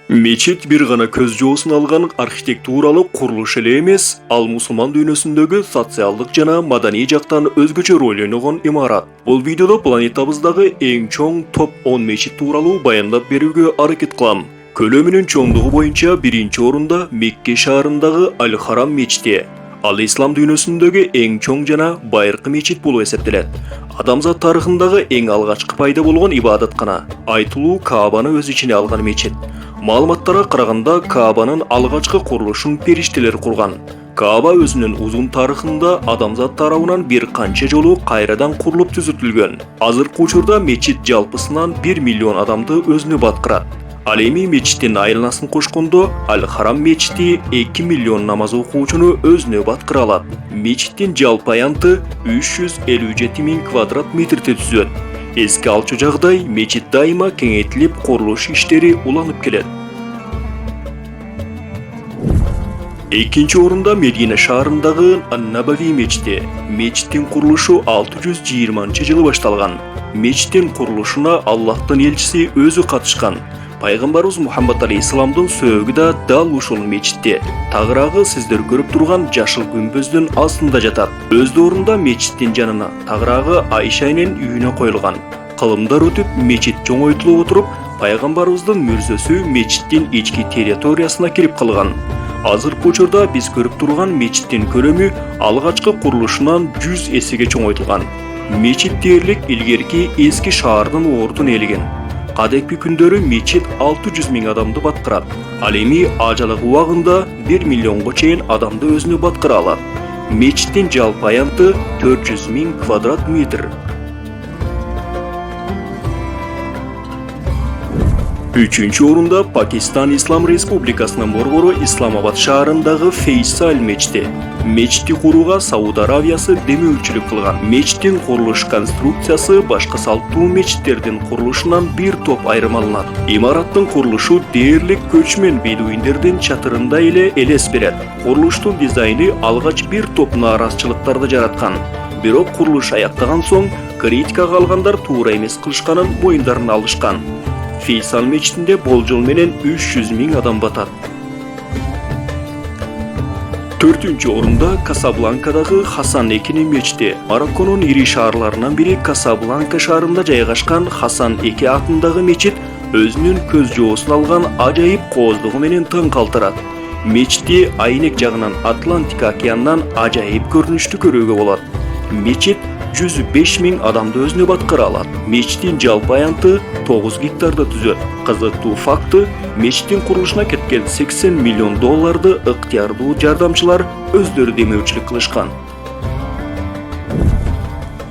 Мечит бир гана көз жоосун алган архитектуралык курулуш эле эмес, ал мусулман дүйнөсүндөгү социалдык жана маданий жактан өзгөчө роль ойногон имарат. Бул видеодо планетабыздагы эң чоң топ 10 мечит тууралуу баяндап берүүгө аракет кылам. Көлөмүнүн чоңдугу боюнча биринчи орунда Мекке шаарындагы Аль-Харам мечити. Ал ислам дүйнөсүндөгү эң чоң жана байыркы мечит болуп эсептелет. Адамзат тарыхындагы эң алгачкы пайда болгон ибадаткана, айтылуу Каабаны өз ичине алган мечит. Маалыматтарга караганда Каабанын алгачкы курулушун периштелер курган. Кааба өзүнүн узун тарыхында адамзат тарабынан бир канча жолу кайрадан курулуп түзүтүлгөн. Азыркы учурда мечит жалпысынан 1 миллион адамды өзүнө баткырат. Ал эми мечиттин айланасын кошкондо Аль-Харам мечити 2 миллион намаз окуучуну өзүнө баткыра алат. Мечиттин жалпы аянты 357 миң квадрат метрди түзөт. Эске алчу жагдай, мечит дайыма кеңейтилип, курулуш иштери уланып келет. Экинчи орунда Медина шаарындагы Ан-Набави мечити. Мечиттин курулушу 620-жылы башталган. Мечиттин курулушуна Аллахтын элчиси өзү катышкан. Пайгамбарыбыз Мухаммад алейхиссаламдын сөөгү да дал ушул мечитте. Тагыраагы сиздер көрүп турган жашыл күмбөздүн астында жатат. Өз орунда мечиттин жанына тагыраагы Айшанын үйүнө коюлган. Кылымдар өтүп, мечит чоңойтулуп отуруп, пайгамбарыбыздын мүрзөсү мечиттин ички территориясына кирип калган. Азыркы учурда биз көрүп турган мечиттин көлөмү алгачкы курулушунан 100 эсеге чоңойтулган. Мечит дээрлик илгерки эски шаардын ордун ээлеген. Кадимки күндөрү мечит 600 миң адамды баткырат. Ал эми ажалык убагында 1 миллионго чейин адамды өзүнө баткыра алат. Мечиттин жалпы аянты 400 миң квадрат метр. Үчүнчү орунда Пакистан Ислам Республикасынын борбору Исламабад шаарындагы Фейсал мечити. Мечити курууга Сауд Аравиясы демөөрчүлүк кылган. Мечиттин курулуш конструкциясы башка салттуу мечиттердин курулушунан бир топ айырмаланат. Имараттын курулушу дээрлик көчмөн бедуиндердин чатырында эле элес берет. Курулуштун дизайны алгач бир топ нааразычылыктарды жараткан. Бирок курулуш аяктаган соң критикага алгандар туура эмес кылышканын моюндарына алышкан. Фейсал мечитинде болжол менен 300 миң адам батат. Төртүнчү орунда Касабланкадагы Хасан Экини мечити. Марокконун ири шаарларынан бири Касабланка шаарында жайгашкан Хасан Эки атындагы мечит өзүнүн көз жоосун алган ажайып кооздугу менен таң калтырат. Мечити айнек жагынан Атлантика океанынан ажайып көрүнүштү көрүүгө болот. Мечит 105 миң адамды өзүнө баткыра алат. Мечиттин жалпы аянты 9 гектарды түзөт. Кызыктуу факты, мечиттин курулушуна кеткен 80 миллион долларды ыктыярдуу жардамчылар өздөрү демөөрчүлүк кылышкан.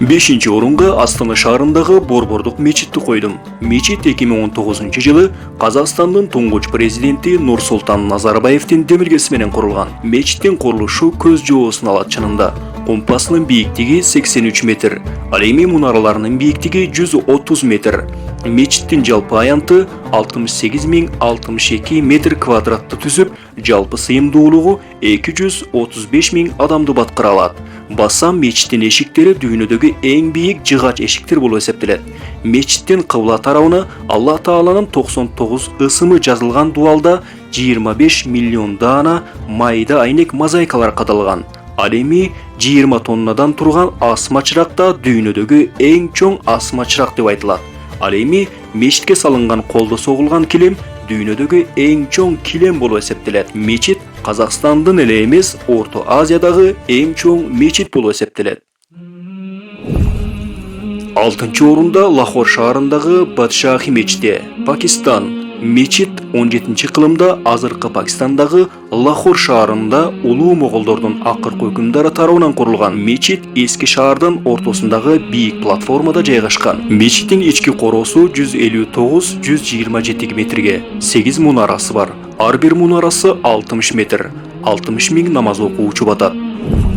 Бешинчи орунга Астана шаарындагы Борбордук мечитти койдум. Мечит 2019-жылы Казакстандын туңгуч президенти Нурсултан Назарбаевдин демилгеси менен курулган. Мечиттин курулушу көз жоосун алат чынында. Компасынын бийиктиги 83 метр, ал эми мунараларынын бийиктиги 130 метр. Мечиттин жалпы аянты 68 миң 62 метр квадратты түзүп, жалпы сыйымдуулугу 235 миң адамды баткыра алат. Басам мечиттин эшиктери дүйнөдөгү эң бийик жыгач эшиктер болуп эсептелет. Мечиттин кыбла тарабына Аллах Тааланын 99 ысымы жазылган дуалда 25 миллион даана майда айнек мозаикалар кадалган. Ал эми 20 тоннадан турган асма чыракта дүйнөдөгү эң чоң асма чырак деп айтылат. Ал эми мечитке салынган колдо согулган килем дүйнөдөгү эң чоң килем болуп эсептелет. Мечит Казакстандын эле эмес, Орто Азиядагы эң чоң мечит болуп эсептелет. Алтынчы орунда Лахор шаарындагы Бадшахи мечити, Пакистан. Мечит 17-кылымда азыркы Пакистандагы Лахор шаарында улуу моголдордун акыркы өкүмдары тарабынан курулган. Мечит эски шаардын ортосундагы бийик платформада жайгашкан. Мечиттин ички короосу 159-127 метрге, 8 мунарасы бар. Ар бир мунарасы 60 метр. 60 миң намаз окуучу батат.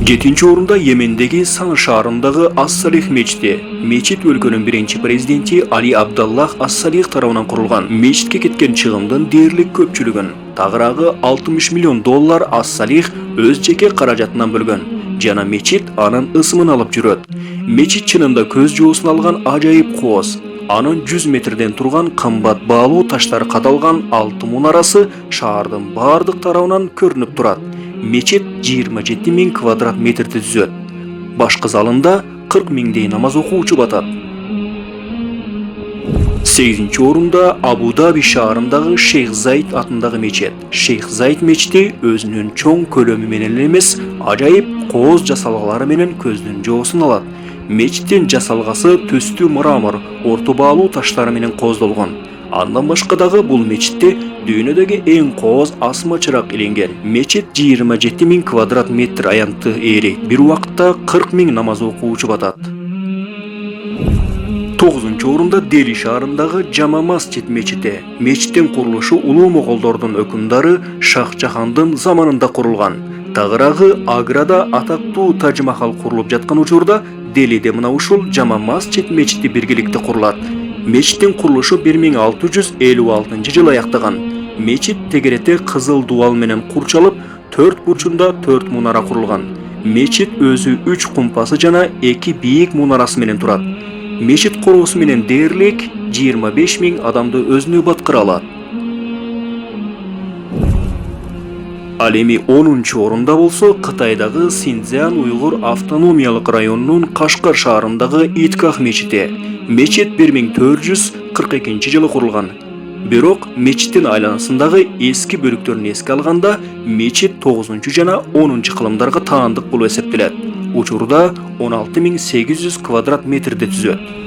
7-нчи орунда Йемендеги Сан шаарындагы Ас-Салих мечити. Мечит өлкөнүн биринчи президенти Али Абдаллах Ас-Салих тарабынан курулган. Мечитке кеткен чыгымдын дээрлик көпчүлүгүн, тагыраагы 60 миллион доллар Ас-Салих өз жеке каражатынан бөлгөн. Жана мечит анын ысымын алып жүрөт. Мечит чынында көз жоосун алган ажайып кооз. Анын 100 метрден турган кымбат баалуу таштар кадалган 6 мунарасы шаардын бардык тарабынан көрүнүп турат. Мечит 27 000 квадрат метрди түзөт. Башкы залында 40 000дей намаз окуучу батат. 8-нчи орунда Абу Даби шаарындагы Шейх Заид атындагы мечет. Шейх Заид мечити өзүнүн чоң көлөмү менен эмес, ажайып кооз жасалгалары менен көздүн жоосун алат. Мечиттин жасалгасы түстүү мрамор, орто баалуу таштары менен кооздолгон. Андан башка дагы бул мечитте дүйнөдөгү эң кооз асма чырак иленген. Мечит 27 000 квадрат метр аянтты ээри. Бир убакытта 40 000 намаз окуучу батат. 9-нчу орунда Дели шаарындагы Жама Масжид мечити. Мечиттин курулушу улуу моголдордун өкүмдары Шах Жахандын заманында курулган. Тагыраагы Аграда атактуу Тадж Махал курулуп жаткан учурда Делиде мына ушул Жама Масжид мечити биргеликте курулат. Мечиттин курулушу 1656-жылы аяктаган. Мечит тегерете кызыл дубал менен курчалып, 4 бурчунда 4 мунара курулган. Мечит өзү 3 кумпасы жана 2 бийик мунарасы менен турат. Мечит курулуусу менен дээрлик 25 000 адамды өзүнө баткыра алат. Ал эми 10-нчу орунда болсо Кытайдагы Синьцзян уйгур автономиялык районунун Кашкар шаарындагы Итках мечити. Мечит 1442-жылы курулган. Бирок мечиттин айланасындагы эски бөлүктөрүн эске алганда, мечит 9-нчу жана 10-нчу кылымдарга таандык болуп эсептелет. Учурда 16 800 квадрат метрди түзөт.